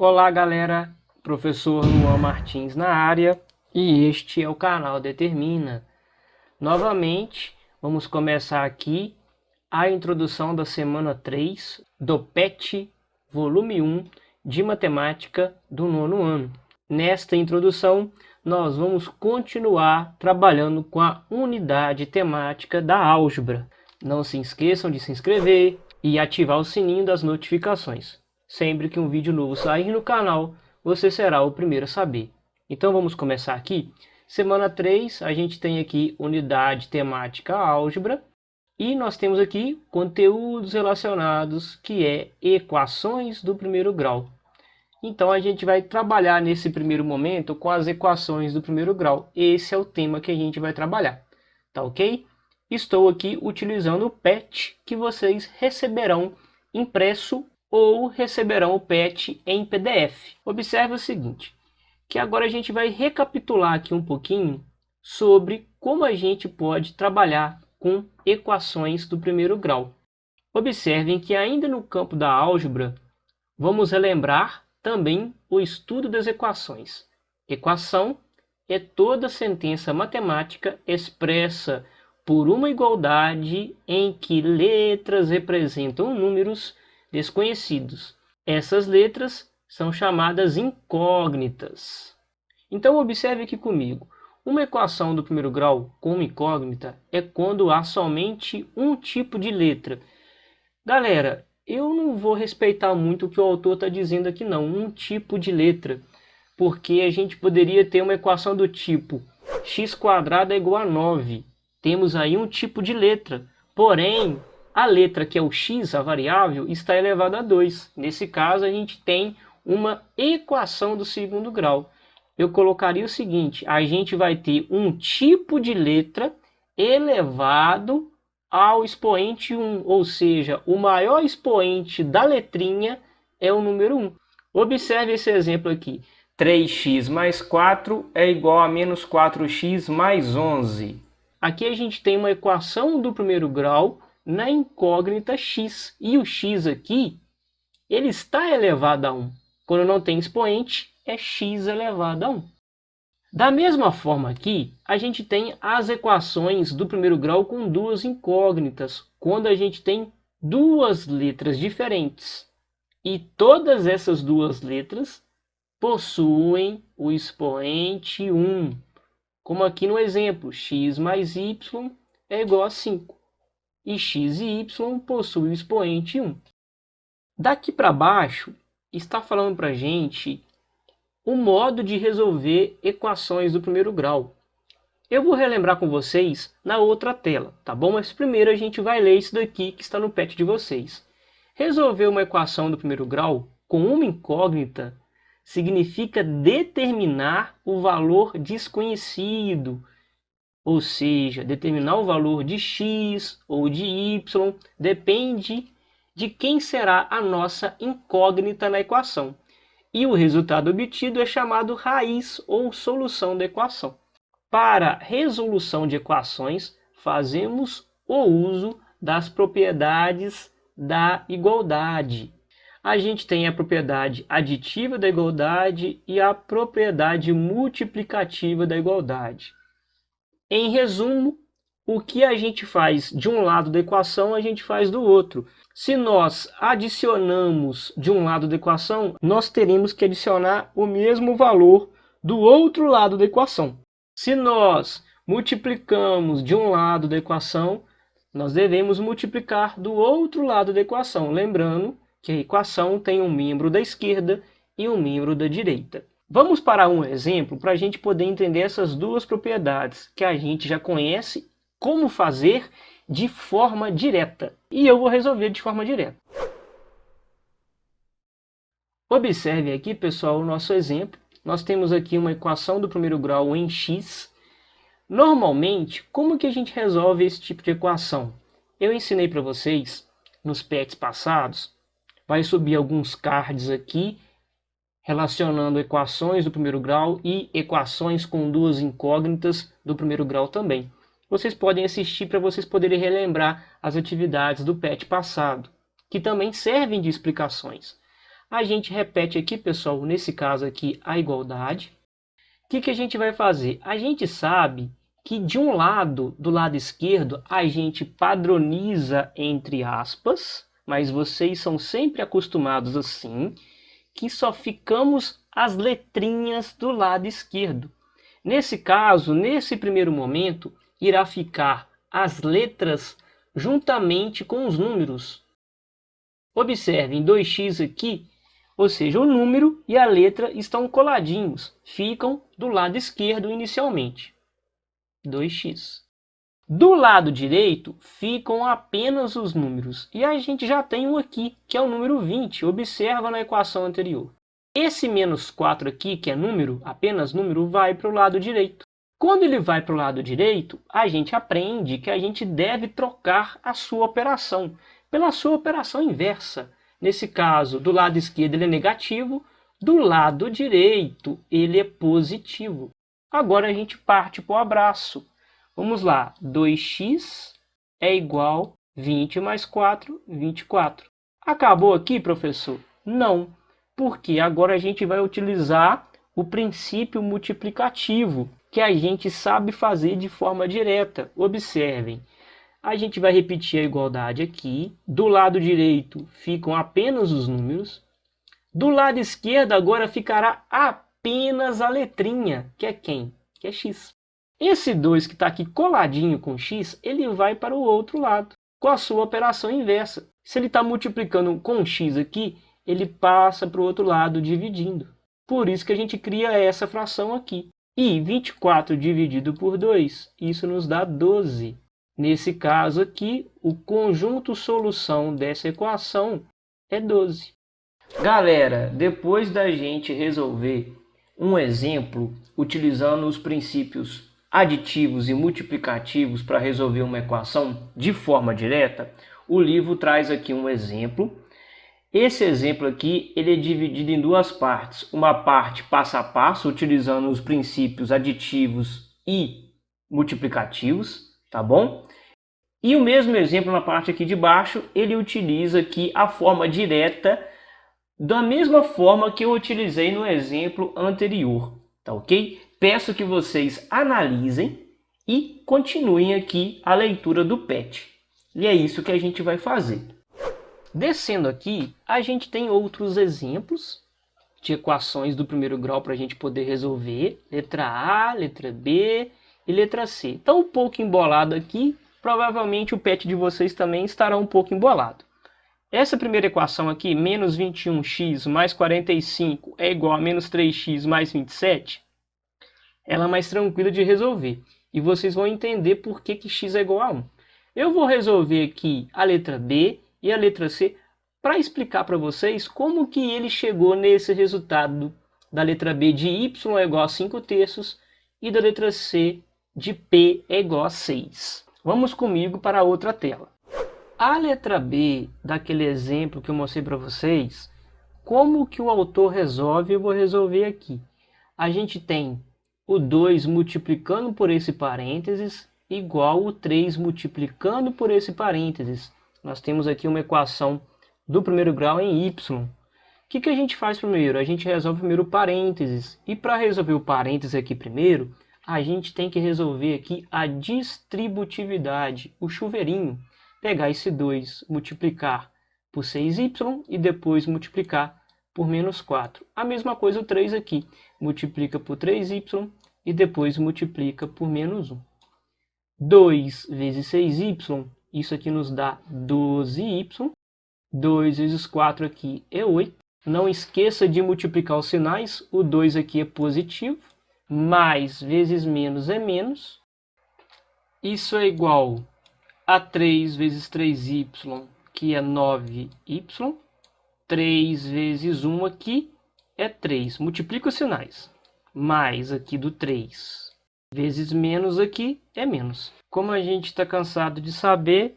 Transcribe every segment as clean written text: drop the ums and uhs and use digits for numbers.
Olá galera, professor Luan Martins na área e este é o canal Determina. Novamente, vamos começar aqui a introdução da semana 3 do PET volume 1 de matemática do nono ano. Nesta introdução, nós vamos continuar trabalhando com a unidade temática da álgebra. Não se esqueçam de se inscrever e ativar o sininho das notificações. Sempre que um vídeo novo sair no canal, você será o primeiro a saber. Então vamos começar aqui. Semana 3, a gente tem aqui unidade temática álgebra. E nós temos aqui conteúdos relacionados, que é equações do primeiro grau. Então a gente vai trabalhar nesse primeiro momento com as equações do primeiro grau. Esse é o tema que a gente vai trabalhar. Tá ok? Estou aqui utilizando o PET que vocês receberão impresso ou receberão o PET em PDF. Observe o seguinte, que agora a gente vai recapitular aqui um pouquinho sobre como a gente pode trabalhar com equações do primeiro grau. Observem que ainda no campo da álgebra, vamos relembrar também o estudo das equações. Equação é toda sentença matemática expressa por uma igualdade em que letras representam números desconhecidos. Essas letras são chamadas incógnitas. Então observe aqui comigo. Uma equação do primeiro grau com uma incógnita é quando há somente um tipo de letra. Galera, eu não vou respeitar muito o que o autor está dizendo aqui não, um tipo de letra. Porque a gente poderia ter uma equação do tipo x² é igual a 9. Temos aí um tipo de letra. Porém, a letra que é o x, a variável, está elevada a 2. Nesse caso, a gente tem uma equação do segundo grau. Eu colocaria o seguinte, a gente vai ter um tipo de letra elevado ao expoente 1, ou seja, o maior expoente da letrinha é o número 1. Observe esse exemplo aqui. 3x mais 4 é igual a menos 4x mais 11. Aqui a gente tem uma equação do primeiro grau na incógnita x. E o x aqui, ele está elevado a 1. Quando não tem expoente, é x elevado a 1. Da mesma forma aqui, a gente tem as equações do primeiro grau com duas incógnitas, quando a gente tem duas letras diferentes. E todas essas duas letras possuem o expoente 1. Como aqui no exemplo, x mais y é igual a 5. E x e y possuem o expoente 1. Daqui para baixo, está falando para a gente o modo de resolver equações do primeiro grau. Eu vou relembrar com vocês na outra tela, tá bom? Mas primeiro a gente vai ler isso daqui que está no PET de vocês. Resolver uma equação do primeiro grau com uma incógnita significa determinar o valor desconhecido, ou seja, determinar o valor de x ou de y, depende de quem será a nossa incógnita na equação. E o resultado obtido é chamado raiz ou solução da equação. Para resolução de equações, fazemos o uso das propriedades da igualdade. A gente tem a propriedade aditiva da igualdade e a propriedade multiplicativa da igualdade. Em resumo, o que a gente faz de um lado da equação, a gente faz do outro. Se nós adicionamos de um lado da equação, nós teremos que adicionar o mesmo valor do outro lado da equação. Se nós multiplicamos de um lado da equação, nós devemos multiplicar do outro lado da equação. Lembrando que a equação tem um membro da esquerda e um membro da direita. Vamos para um exemplo para a gente poder entender essas duas propriedades que a gente já conhece como fazer de forma direta. E eu vou resolver de forma direta. Observe aqui, pessoal, o nosso exemplo. Nós temos aqui uma equação do primeiro grau em x. Normalmente, como que a gente resolve esse tipo de equação? Eu ensinei para vocês nos PETs passados. Vai subir alguns cards aqui relacionando equações do primeiro grau e equações com duas incógnitas do primeiro grau também. Vocês podem assistir para vocês poderem relembrar as atividades do PET passado, que também servem de explicações. A gente repete aqui, pessoal, nesse caso aqui, a igualdade. O que a gente vai fazer? A gente sabe que de um lado, do lado esquerdo, a gente padroniza entre aspas, mas vocês são sempre acostumados assim, que só ficamos as letrinhas do lado esquerdo. Nesse caso, nesse primeiro momento, irá ficar as letras juntamente com os números. Observem, 2x aqui, ou seja, o número e a letra estão coladinhos, ficam do lado esquerdo inicialmente. 2x. Do lado direito ficam apenas os números. E a gente já tem um aqui, que é o número 20. Observa na equação anterior. Esse menos 4 aqui, que é número, apenas número, vai para o lado direito. Quando ele vai para o lado direito, a gente aprende que a gente deve trocar a sua operação pela sua operação inversa. Nesse caso, do lado esquerdo ele é negativo, do lado direito ele é positivo. Agora a gente parte para o abraço. Vamos lá, 2x é igual a 20 mais 4, 24. Acabou aqui, professor? Não, porque agora a gente vai utilizar o princípio multiplicativo, que a gente sabe fazer de forma direta. Observem, a gente vai repetir a igualdade aqui. Do lado direito ficam apenas os números. Do lado esquerdo agora ficará apenas a letrinha, que é quem? Que é x. Esse 2 que está aqui coladinho com x, ele vai para o outro lado, com a sua operação inversa. Se ele está multiplicando com x aqui, ele passa para o outro lado dividindo. Por isso que a gente cria essa fração aqui. E 24 dividido por 2, isso nos dá 12. Nesse caso aqui, o conjunto solução dessa equação é 12. Galera, depois da gente resolver um exemplo utilizando os princípios aditivos e multiplicativos para resolver uma equação de forma direta, o livro traz aqui um exemplo. Esse exemplo aqui ele é dividido em duas partes. Uma parte passo a passo, utilizando os princípios aditivos e multiplicativos, tá bom? E o mesmo exemplo na parte aqui de baixo, ele utiliza aqui a forma direta, da mesma forma que eu utilizei no exemplo anterior, tá ok? Peço que vocês analisem e continuem aqui a leitura do PET. E é isso que a gente vai fazer. Descendo aqui, a gente tem outros exemplos de equações do primeiro grau para a gente poder resolver. Letra A, letra B e letra C. Então, um pouco embolado aqui, provavelmente o PET de vocês também estará um pouco embolado. Essa primeira equação aqui, menos 21x mais 45 é igual a menos 3x mais 27, ela é mais tranquila de resolver. E vocês vão entender por que x é igual a 1. Eu vou resolver aqui a letra B e a letra C para explicar para vocês como que ele chegou nesse resultado da letra B de y é igual a 5/3 e da letra C de P é igual a 6. Vamos comigo para a outra tela. A letra B daquele exemplo que eu mostrei para vocês, como que o autor resolve, eu vou resolver aqui. A gente tem o 2 multiplicando por esse parênteses igual o 3 multiplicando por esse parênteses. Nós temos aqui uma equação do primeiro grau em y. O que a gente faz primeiro? A gente resolve primeiro o parênteses. E para resolver o parênteses aqui primeiro, a gente tem que resolver aqui a distributividade, o chuveirinho. Pegar esse 2, multiplicar por 6y e depois multiplicar por menos 4. A mesma coisa o 3 aqui. Multiplica por 3y e depois multiplica por menos 1. 2 vezes 6y, isso aqui nos dá 12y. 2 vezes 4 aqui é 8. Não esqueça de multiplicar os sinais. O 2 aqui é positivo. Mais vezes menos é menos. Isso é igual a 3 vezes 3y, que é 9y. 3 vezes 1 aqui é 3. Multiplica os sinais. Mais aqui do 3 vezes menos aqui é menos. Como a gente está cansado de saber,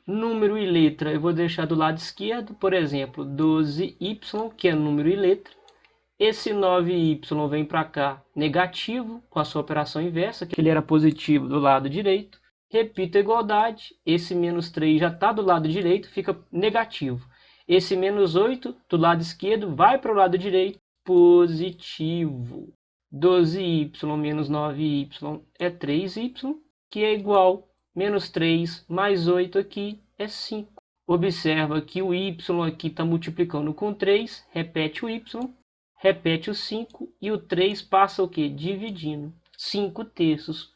número e letra eu vou deixar do lado esquerdo. Por exemplo, 12y, que é número e letra. Esse 9y vem para cá negativo, com a sua operação inversa, que ele era positivo do lado direito. Repito a igualdade, esse menos 3 já está do lado direito, fica negativo. Esse menos 8 do lado esquerdo vai para o lado direito, positivo. 12y menos 9y é 3y, que é igual menos 3 mais 8 aqui é 5. Observa que o y aqui está multiplicando com 3, repete o y, repete o 5 e o 3 passa o quê? Dividindo. 5 terços.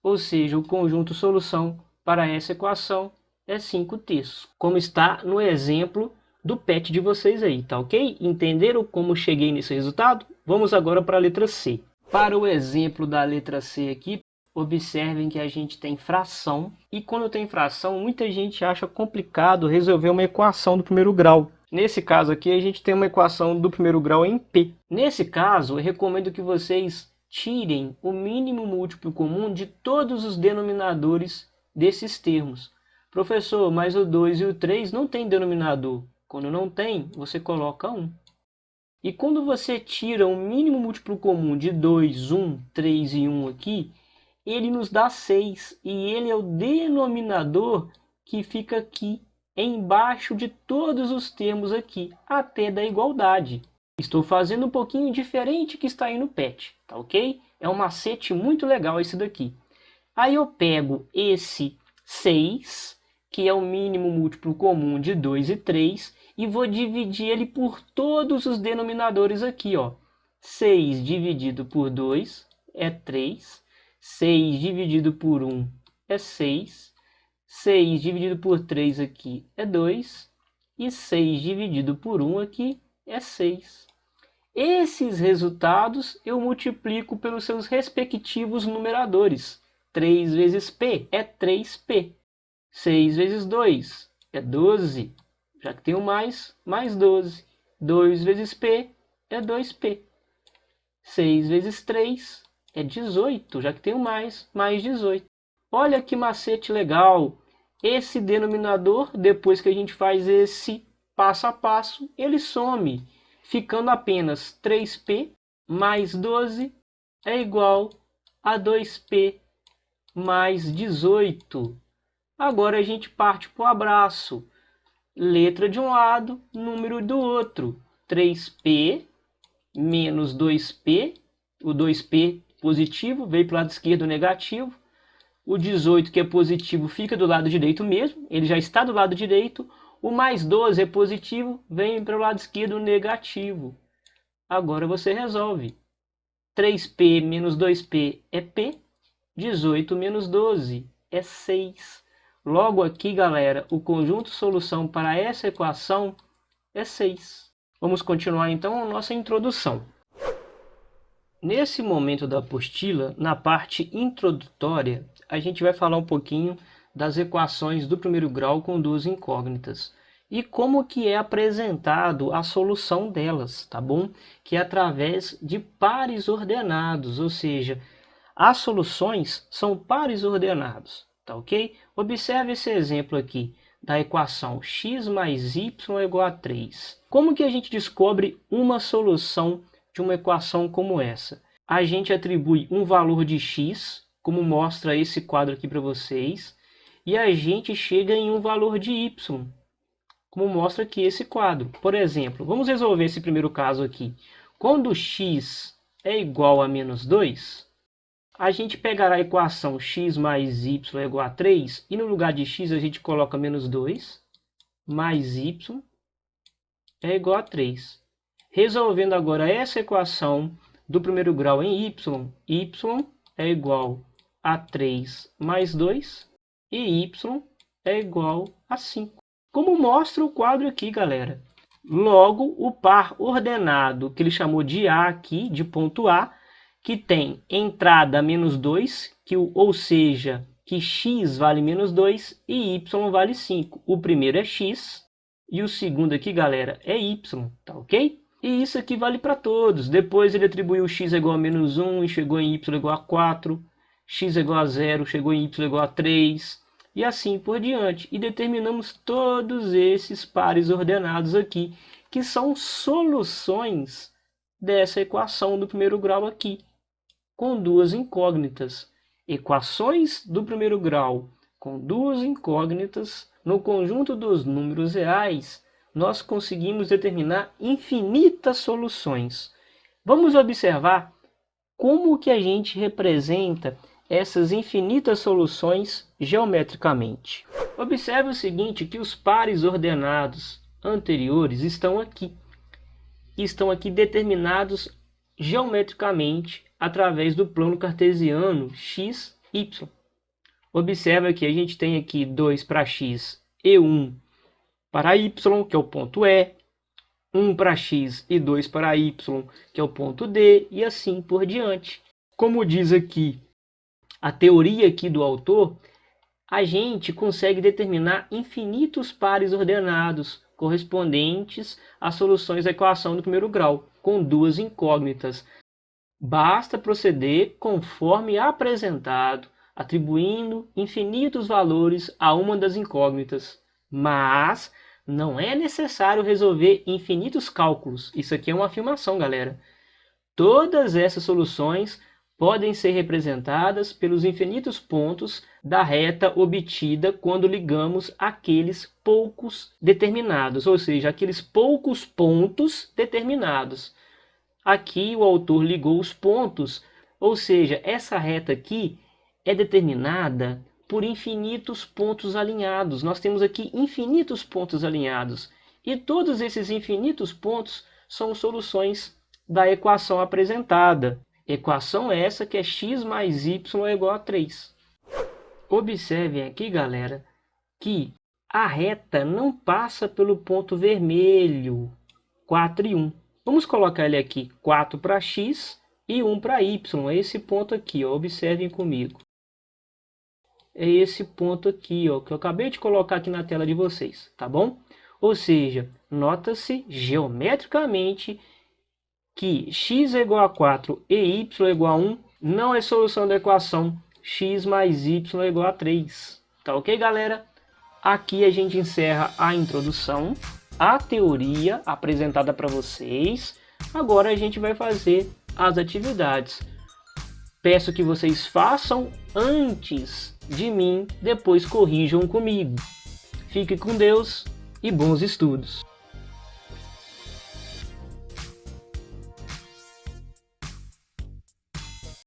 Ou seja, o conjunto solução para essa equação é 5 terços. Como está no exemplo do PET de vocês aí, tá ok? Entenderam como cheguei nesse resultado? Vamos agora para a letra C. Para o exemplo da letra C aqui, observem que a gente tem fração. E quando tem fração, muita gente acha complicado resolver uma equação do primeiro grau. Nesse caso aqui, a gente tem uma equação do primeiro grau em P. Nesse caso, eu recomendo que vocês tirem o mínimo múltiplo comum de todos os denominadores desses termos. Professor, mas o 2 e o 3 não tem denominador. Quando não tem, você coloca 1. E quando você tira o mínimo múltiplo comum de 2, 1, 3 e 1 aqui, ele nos dá 6. E ele é o denominador que fica aqui, embaixo de todos os termos aqui, até da igualdade. Estou fazendo um pouquinho diferente que está aí no PET, tá ok? É um macete muito legal esse daqui. Aí eu pego esse 6, que é o mínimo múltiplo comum de 2 e 3, e vou dividir ele por todos os denominadores aqui, ó. 6 dividido por 2 é 3, 6 dividido por 1 é 6, 6 dividido por 3 aqui é 2, e 6 dividido por 1 aqui é 6. Esses resultados eu multiplico pelos seus respectivos numeradores. 3 vezes P é 3P. 6 vezes 2 é 12. Já que tem o mais 12. 2 vezes P é 2P. 6 vezes 3 é 18. Já que tem o mais 18. Olha que macete legal. Esse denominador, depois que a gente faz esse passo a passo, ele some, ficando apenas 3P mais 12 é igual a 2P mais 18. Agora a gente parte para o abraço. Letra de um lado, número do outro. 3P menos 2P. O 2P positivo veio para o lado esquerdo negativo. O 18, que é positivo, fica do lado direito mesmo. Ele já está do lado direito. O mais 12 é positivo, vem para o lado esquerdo negativo. Agora você resolve. 3P menos 2P é P. 18 menos 12 é 6. Logo aqui, galera, o conjunto solução para essa equação é 6. Vamos continuar então a nossa introdução. Nesse momento da apostila, na parte introdutória, a gente vai falar um pouquinho das equações do primeiro grau com duas incógnitas e como que é apresentado a solução delas, tá bom? Que é através de pares ordenados, ou seja, as soluções são pares ordenados, tá ok? Observe esse exemplo aqui da equação x mais y é igual a 3. Como que a gente descobre uma solução de uma equação como essa? A gente atribui um valor de x, como mostra esse quadro aqui para vocês, e a gente chega em um valor de y, como mostra aqui esse quadro. Por exemplo, vamos resolver esse primeiro caso aqui. Quando x é igual a menos 2, a gente pegará a equação x mais y é igual a 3, e no lugar de x a gente coloca menos 2, mais y é igual a 3. Resolvendo agora essa equação do primeiro grau em y é igual a 3 mais 2, e y é igual a 5. Como mostra o quadro aqui, galera. Logo, o par ordenado, que ele chamou de A aqui, de ponto A, que tem entrada menos 2, ou seja, que x vale menos 2 e y vale 5. O primeiro é x e o segundo aqui, galera, é y, tá ok? E isso aqui vale para todos. Depois ele atribuiu x igual a menos 1 e chegou em y igual a 4. X igual a 0, chegou em y igual a 3. E assim por diante. E determinamos todos esses pares ordenados aqui, que são soluções dessa equação do primeiro grau aqui, com duas incógnitas. Equações do primeiro grau com duas incógnitas no conjunto dos números reais nós conseguimos determinar infinitas soluções. Vamos observar como que a gente representa essas infinitas soluções geometricamente. Observe o seguinte, que os pares ordenados anteriores estão aqui determinados geometricamente através do plano cartesiano x, y. Observa que a gente tem aqui 2 para x e 1 para y, que é o ponto E, 1 para x e 2 para y, que é o ponto D, e assim por diante. Como diz aqui a teoria aqui do autor, a gente consegue determinar infinitos pares ordenados correspondentes às soluções da equação do primeiro grau, com duas incógnitas. Basta proceder conforme apresentado, atribuindo infinitos valores a uma das incógnitas. Mas não é necessário resolver infinitos cálculos. Isso aqui é uma afirmação, galera. Todas essas soluções podem ser representadas pelos infinitos pontos da reta obtida quando ligamos aqueles poucos determinados, ou seja, aqueles poucos pontos determinados. Aqui o autor ligou os pontos, ou seja, essa reta aqui é determinada por infinitos pontos alinhados. Nós temos aqui infinitos pontos alinhados, e todos esses infinitos pontos são soluções da equação apresentada. Equação essa que é x mais y é igual a 3. Observem aqui, galera, que a reta não passa pelo ponto vermelho, 4 e 1. Vamos colocar ele aqui, 4 para x e 1 para y. É esse ponto aqui, ó. Observem comigo. É esse ponto aqui, ó, que eu acabei de colocar aqui na tela de vocês, tá bom? Ou seja, nota-se geometricamente que x é igual a 4 e y é igual a 1 não é solução da equação x mais y é igual a 3. Tá ok, galera? Aqui a gente encerra a introdução, a teoria apresentada para vocês. Agora a gente vai fazer as atividades. Peço que vocês façam antes de mim, depois corrijam comigo. Fique com Deus e bons estudos!